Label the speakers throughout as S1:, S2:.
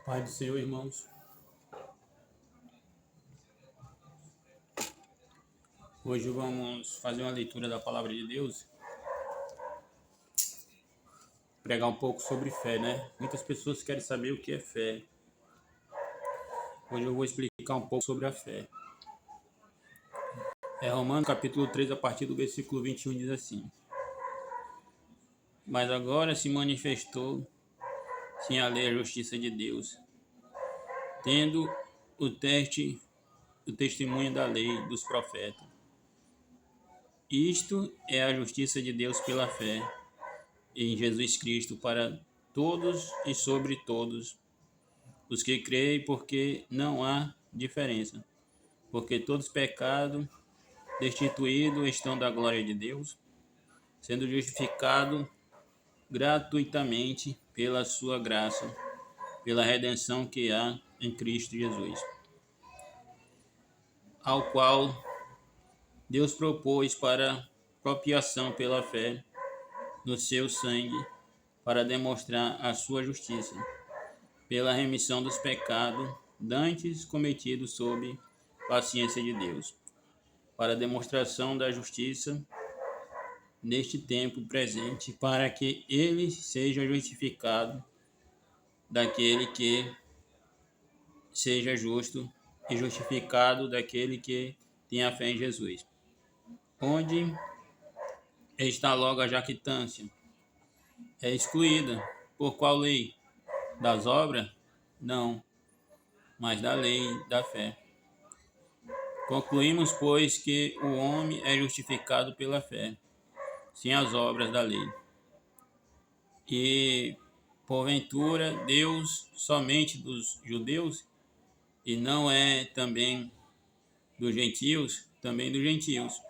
S1: Pai do Senhor, irmãos, hoje vamos fazer uma leitura da Palavra de Deus, pregar um pouco sobre fé, né? Muitas pessoas querem saber o que é fé. Hoje eu vou explicar um pouco sobre a fé. Romanos capítulo 3, a partir do versículo 21, diz assim: Mas agora se manifestou, sim, a lei, a justiça de Deus, tendo o testemunho da lei dos profetas. Isto é a justiça de Deus pela fé em Jesus Cristo para todos e sobre todos os que creem, porque não há diferença. Porque todos pecados, destituídos estão da glória de Deus, sendo justificados gratuitamente pela sua graça, pela redenção que há em Cristo Jesus, ao qual Deus propôs para propiciação pela fé no seu sangue, para demonstrar a sua justiça, pela remissão dos pecados dantes cometidos sob paciência de Deus, para a demonstração da justiça neste tempo presente, para que ele seja justificado daquele que seja justo e justificado daquele que tem a fé em Jesus. Onde está logo a jactância? É excluída. Por qual lei? Das obras? Não, mas da lei da fé. Concluímos, pois, que o homem é justificado pela fé, sem as obras da lei. E, porventura, Deus somente dos judeus, e não é também dos gentios? Também dos gentios.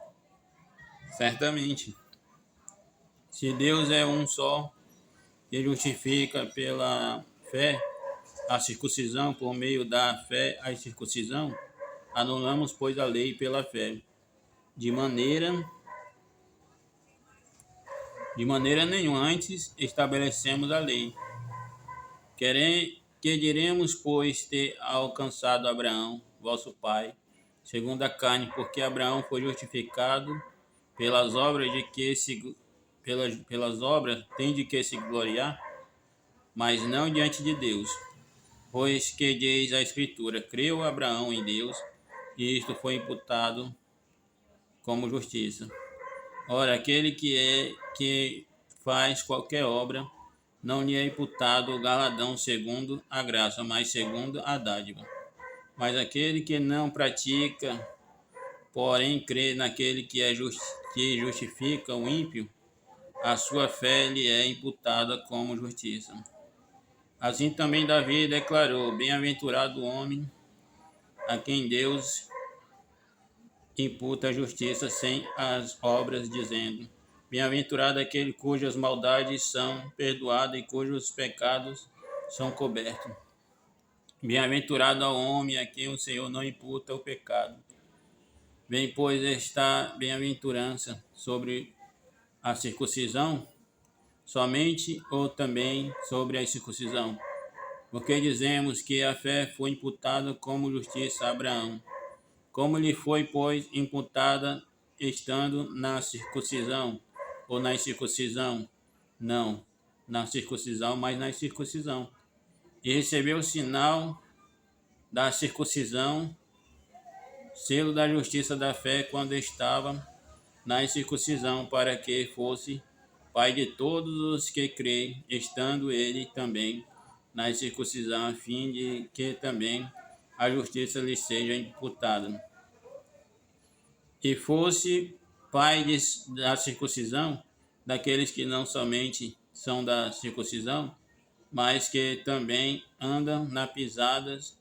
S1: Certamente. Se Deus é um só, que justifica pela fé a circuncisão, por meio da fé a circuncisão, anulamos, pois, a lei pela fé. De maneira nenhuma, antes estabelecemos a lei. Que diremos, pois, ter alcançado Abraão, vosso pai, segundo a carne, porque Abraão foi justificado pelas obras pelas obras tem de que se gloriar, mas não diante de Deus. Pois que diz a Escritura: creu Abraão em Deus, e isto foi imputado como justiça. Ora, aquele que faz qualquer obra, não lhe é imputado o galardão segundo a graça, mas segundo a dádiva. Mas aquele que não pratica, porém crê naquele que justifica o ímpio, a sua fé lhe é imputada como justiça. Assim também Davi declarou: bem-aventurado o homem a quem Deus imputa a justiça sem as obras, dizendo: bem-aventurado aquele cujas maldades são perdoadas e cujos pecados são cobertos. Bem-aventurado ao homem a quem o Senhor não imputa o pecado. Vem, pois, esta bem-aventurança sobre a circuncisão somente ou também sobre a incircuncisão? Porque dizemos que a fé foi imputada como justiça a Abraão. Como lhe foi, pois, imputada estando na circuncisão ou na incircuncisão? Não, na circuncisão, mas na incircuncisão. E recebeu o sinal da circuncisão, selo da justiça da fé, quando estava na incircuncisão, para que fosse pai de todos os que creem, estando ele também na circuncisão, a fim de que também a justiça lhe seja imputada. E fosse pai da circuncisão, daqueles que não somente são da circuncisão, mas que também andam nas pisadas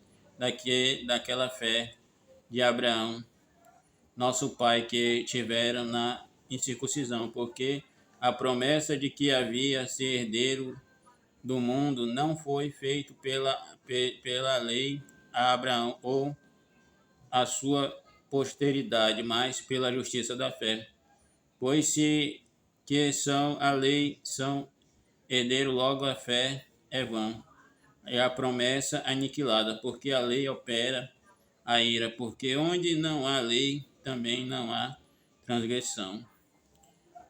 S1: daquela fé de Abraão, nosso pai, que tiveram na incircuncisão, porque a promessa de que havia ser herdeiro do mundo não foi feito pela lei a Abraão ou a sua posteridade, mas pela justiça da fé. Pois se que são a lei são herdeiro, logo a fé é vã. é a promessa aniquilada, porque a lei opera a ira, porque onde não há lei, também não há transgressão.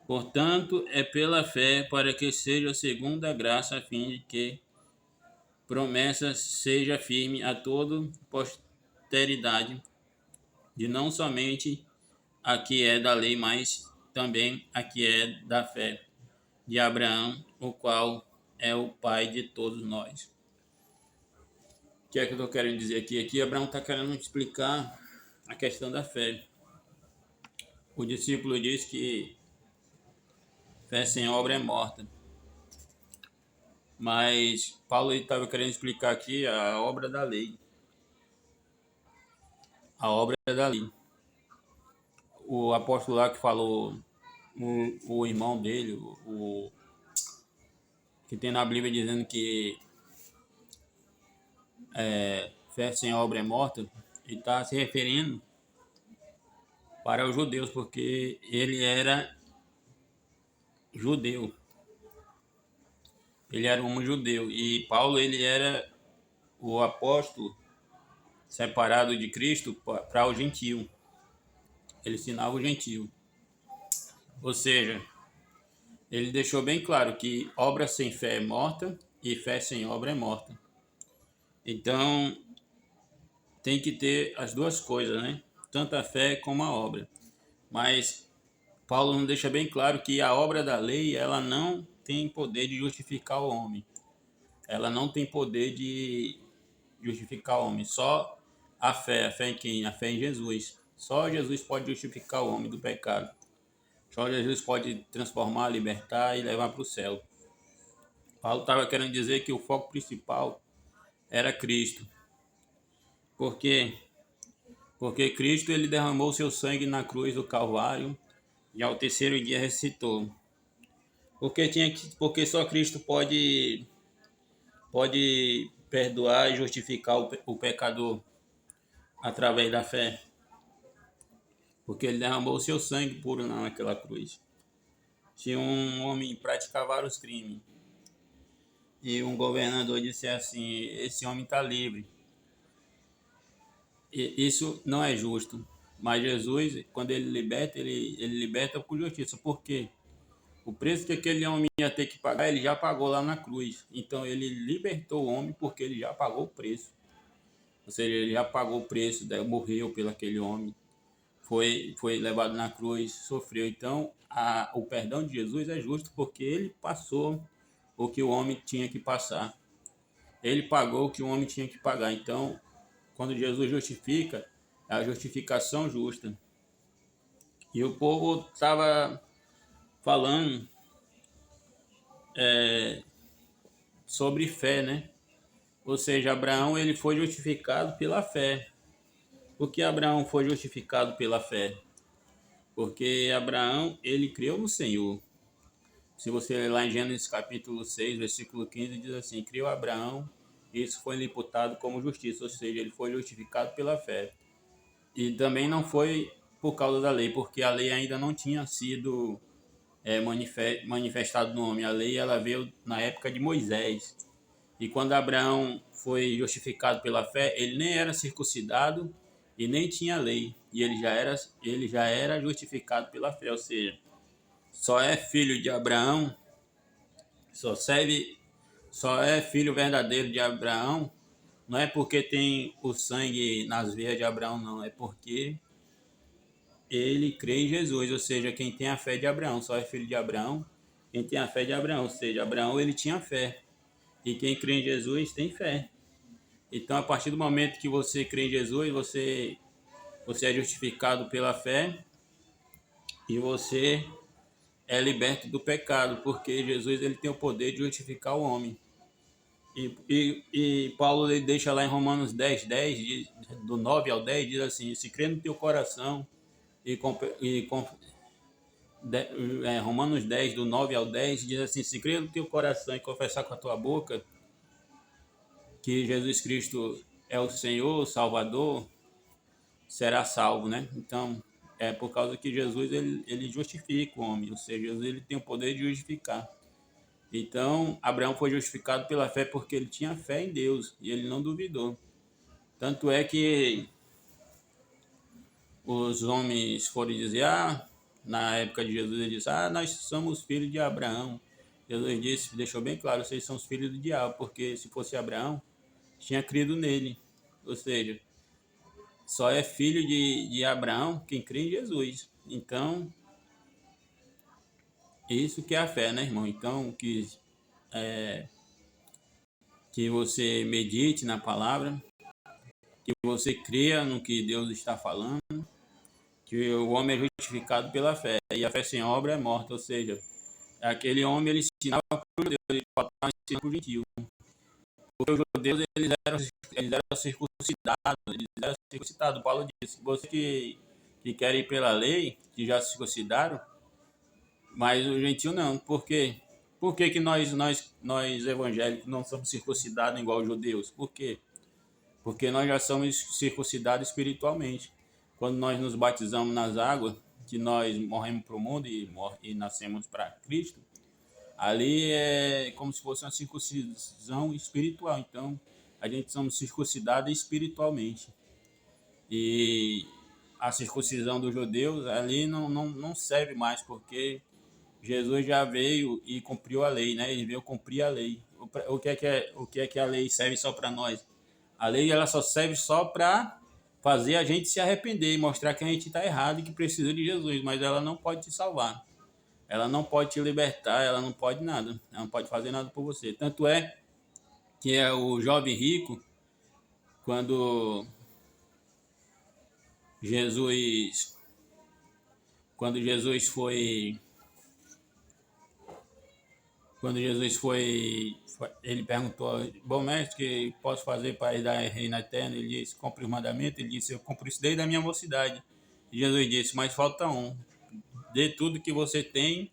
S1: Portanto, é pela fé para que seja segundo a graça, a fim de que promessa seja firme a toda posteridade, de não somente a que é da lei, mas também a que é da fé de Abraão, o qual é o pai de todos nós. O que é que eu estou querendo dizer aqui? Aqui Abraão está querendo explicar a questão da fé. O discípulo diz que fé sem obra é morta. Mas Paulo estava querendo explicar aqui a obra da lei. A obra da lei. O apóstolo lá que falou, o irmão dele, que tem na Bíblia dizendo que fé sem obra é morta, ele está se referindo para os judeus, porque ele era judeu. Ele era um judeu. E Paulo, ele era o apóstolo separado de Cristo para o gentio. Ele ensinava o gentio. Ou seja, ele deixou bem claro que obra sem fé é morta e fé sem obra é morta. Então, tem que ter as duas coisas, né? Tanto a fé como a obra. Mas Paulo nos deixa bem claro que a obra da lei, ela não tem poder de justificar o homem. Ela não tem poder de justificar o homem. Só a fé em quem? A fé em Jesus. Só Jesus pode justificar o homem do pecado. Só Jesus pode transformar, libertar e levar para o céu. Paulo estava querendo dizer que o foco principal era Cristo. Por quê? Porque Cristo ele derramou seu sangue na cruz do Calvário e ao terceiro dia ressuscitou. Porque só Cristo pode perdoar e justificar o pecador através da fé. Porque ele derramou seu sangue puro naquela cruz. Se um homem praticar vários crimes e um governador disser assim, esse homem está livre, e isso não é justo. Mas Jesus, quando ele liberta por justiça. Por quê? O preço que aquele homem ia ter que pagar, ele já pagou lá na cruz. Então ele libertou o homem porque ele já pagou o preço. Ou seja, ele já pagou o preço, morreu pelo aquele homem. Foi levado na cruz, sofreu. Então, o perdão de Jesus é justo porque ele passou o que o homem tinha que passar. Ele pagou o que o homem tinha que pagar. Então, quando Jesus justifica, é a justificação justa. E o povo estava falando sobre fé, né? Ou seja, Abraão ele foi justificado pela fé. Por que Abraão foi justificado pela fé? Porque Abraão ele creu no Senhor. Se você ler lá em Gênesis capítulo 6, versículo 15, diz assim, criou Abraão, isso foi lhe imputado como justiça, ou seja, ele foi justificado pela fé. E também não foi por causa da lei, porque a lei ainda não tinha sido manifestado no homem. A lei ela veio na época de Moisés. E quando Abraão foi justificado pela fé, ele nem era circuncidado e nem tinha lei. E ele já era justificado pela fé, ou seja, só é filho de Abraão, só é filho verdadeiro de Abraão, não é porque tem o sangue nas veias de Abraão, não, é porque ele crê em Jesus, ou seja, quem tem a fé de Abraão, só é filho de Abraão, quem tem a fé de Abraão, ou seja, Abraão ele tinha fé, e quem crê em Jesus tem fé. Então, a partir do momento que você crê em Jesus, você é justificado pela fé e você é liberto do pecado, porque Jesus ele tem o poder de justificar o homem. E Paulo ele deixa lá em Romanos 10, do 9 ao 10, diz assim, se crê no teu coração e Romanos 10, do 9 ao 10, diz assim, se crê no teu coração e confessar com a tua boca que Jesus Cristo é o Senhor, o Salvador, será salvo, né? Então, é por causa que Jesus ele justifica o homem, ou seja, Jesus ele tem o poder de justificar. Então, Abraão foi justificado pela fé porque ele tinha fé em Deus e ele não duvidou. Tanto é que os homens foram dizer, na época de Jesus, ele disse, nós somos filhos de Abraão. Jesus disse, deixou bem claro, vocês são os filhos do diabo, porque se fosse Abraão, tinha crido nele. Ou seja, só é filho de Abraão quem crê em Jesus. Então, isso que é a fé, né, irmão? Então, que você medite na palavra, que você creia no que Deus está falando, que o homem é justificado pela fé, e a fé sem obra é morta, ou seja, aquele homem ele ensinava para os judeus, ele faltava ensinar para os gentios. Porque os judeus eles eram circuncidados. Paulo disse, você que quer ir pela lei, que já se circuncidaram, mas o gentio não. Por quê? Por que nós evangélicos não somos circuncidados igual os judeus? Por quê? Porque nós já somos circuncidados espiritualmente. Quando nós nos batizamos nas águas, que nós morremos para o mundo e nascemos para Cristo, ali é como se fosse uma circuncisão espiritual. Então, a gente somos circuncidados espiritualmente. E a circuncisão dos judeus ali não serve mais, porque Jesus já veio e cumpriu a lei, né? Ele veio cumprir a lei. O que é que a lei serve só para nós? A lei ela só serve só para fazer a gente se arrepender e mostrar que a gente está errado e que precisa de Jesus, mas ela não pode te salvar. Ela não pode te libertar, ela não pode nada. Ela não pode fazer nada por você. Tanto é que é o jovem rico, quando Jesus, quando Jesus foi, ele perguntou, bom mestre, o que posso fazer para herdar a reino eterno? Ele disse, cumpre os mandamentos. Ele disse, eu cumpro isso desde a minha mocidade. E Jesus disse, mas falta um. Dê tudo que você tem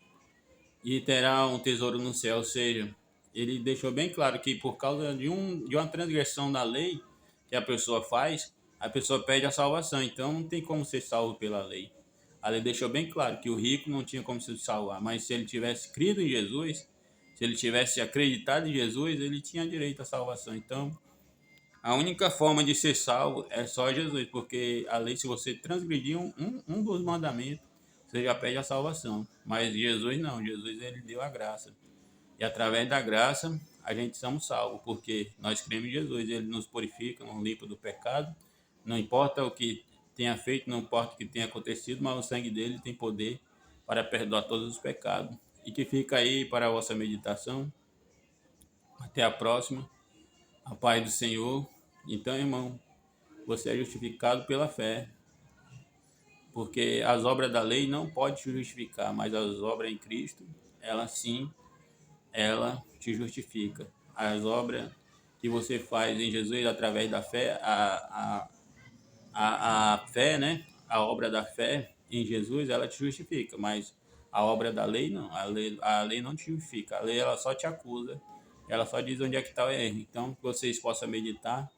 S1: e terá um tesouro no céu. Ou seja, ele deixou bem claro que por causa de uma transgressão da lei que a pessoa faz, a pessoa perde a salvação. Então não tem como ser salvo pela lei. A lei deixou bem claro que o rico não tinha como se salvar, mas se ele tivesse crido em Jesus, se ele tivesse acreditado em Jesus, ele tinha direito à salvação. Então, a única forma de ser salvo é só Jesus, porque a lei, se você transgredir um dos mandamentos, você já perde a salvação. Mas Jesus não, Jesus ele deu a graça. E através da graça, a gente somos salvos, porque nós cremos em Jesus, ele nos purifica, nos limpa do pecado. Não importa o que tenha feito, não importa o que tenha acontecido, mas o sangue dele tem poder para perdoar todos os pecados. E que fica aí para a vossa meditação. Até a próxima. A paz do Senhor. Então, irmão, você é justificado pela fé, porque as obras da lei não podem te justificar, mas as obras em Cristo, ela sim, ela te justifica. As obras que você faz em Jesus através da fé, a fé, né? A obra da fé em Jesus, ela te justifica, mas a obra da lei não. A lei não te justifica. A lei ela só te acusa. Ela só diz onde é que está o erro. Então, que vocês possam meditar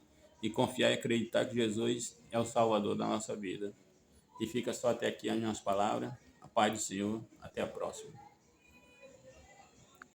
S1: e confiar e acreditar que Jesus é o Salvador da nossa vida. E fica só até aqui as minhas palavras. A paz do Senhor. Até a próxima.